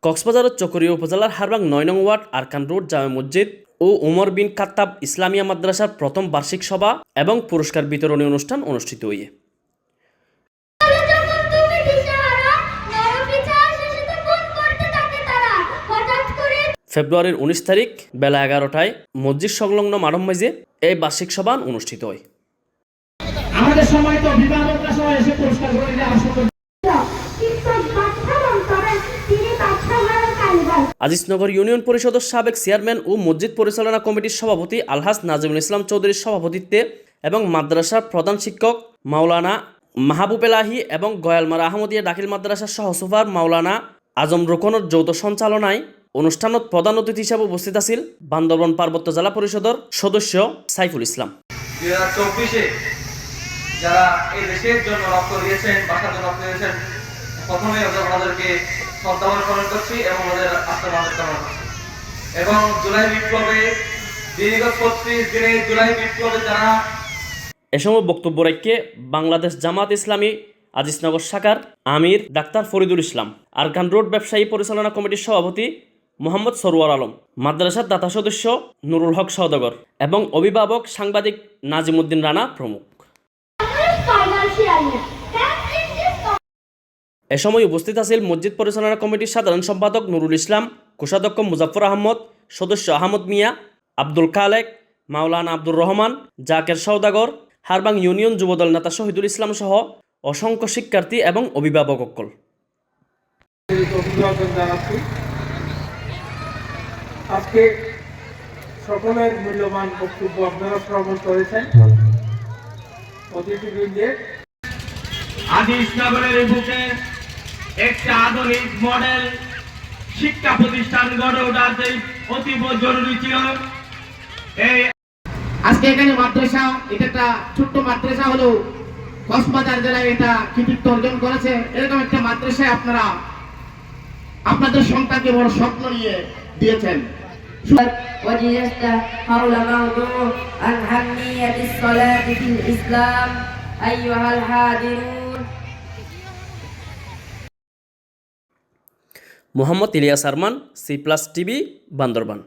কক্সবাজারের চকরিয়া উপজেলার হারবাং ৯ নং ওয়ার্ড আরকান রোড জামে মসজিদ ও উমর বিন খাত্তাব ইসলামিয়া মাদ্রাসার প্রথম বার্ষিক সভা এবং পুরস্কার বিতরণী অনুষ্ঠান অনুষ্ঠিত হয়ে ফেব্রুয়ারির ১৯ তারিখ বেলা ১১টায় মসজিদ সংলগ্ন মাঠম মাঝে এই বার্ষিক সভা অনুষ্ঠিত হয়। আমাদের সময় তো অভিভাবকরা সবাই এসে পুরস্কার করে দেওয়া শুরু। আজিজনগর ইউনিয়ন পরিষদের সাবেক চেয়ারম্যান ও মসজিদ পরিচালনা কমিটির সভাপতি আলহাজ নাজিমুল ইসলাম চৌধুরীর সভাপতিত্বে এবং মাদ্রাসার প্রধান শিক্ষক মাওলানা মাহবুব এলাহি এবং গয়ালমারা আহমদিয়া দাখিল মাদ্রাসার সহ সুপার মাওলানা আজম রোকনের যৌথ সঞ্চালনায় অনুষ্ঠানত প্রধান অতিথি হিসাবে উপস্থিত আছিল বান্দরবান পার্বত্য জেলা পরিষদের সদস্য সাইফুল ইসলাম। 2024-এ যারা এই দেশের জন্য রক্ত দিয়েছেন, বাঁচার জন্য রক্ত দিয়েছেন, প্রথমে ওনাদেরকে শ্রদ্ধা জ্ঞাপন করছি এবং ওদের আত্মমর্যাদা কামনা করছি। এবং জুলাই বিপ্লবে দীর্ঘ 36 দিনের জুলাই বিপ্লবে যারা এ সময় বক্তব্য রেখে বাংলাদেশ জামাত ইসলামী আজিজনগর শাখার আমির ডাক্তার ফরিদুল ইসলাম, আরকান রোড ব্যবসায়ী পরিচালনা কমিটির সভাপতি মোহাম্মদ সরওয়ার আলম, মাদ্রাসার দাতা সদস্য নুরুল হক সওদাগর এবং অভিভাবক সাংবাদিক নাজিমুদ্দিন রানা প্রমুখ। এ সময় উপস্থিত আছেন মসজিদ পরিচালনা কমিটির সাধারণ সম্পাদক নুরুল ইসলাম, কোষাধ্যক্ষ মুজাফর আহমদ, সদস্য আহমদ মিয়া, আব্দুল খালেক, মাওলানা আব্দুর রহমান, জাকের সওদাগর, হারবাং ইউনিয়ন যুবদল নেতা শহীদুল ইসলাম সহ অসংখ্য শিক্ষার্থী এবং অভিভাবক। আজকে সকলের মূল্যবান বক্তব্য আপনারা শ্রবণ করেছেন। অতিথিবৃন্দের আজিজনগরের বুকে একটা আধুনিক মডেল শিক্ষা প্রতিষ্ঠান গড়ে ওঠাতে অতীব জরুরি ছিল। আজকে এখানে মাদ্রাসা, এটা একটা ছোট্ট মাদ্রাসা হলো কক্সবাজার জেলায় এটা কৃতিত্ব অর্জন করেছে। এরকম একটা মাদ্রাসায় আপনারা আপনাদের সন্তানকে বড় স্বপ্ন নিয়ে দিয়েছেন। وجهزت حول موضوع أهمية الصلاة في الإسلام أيها الحاضرون। Mohammad Ilias Arman, C+ TV, Bandarban.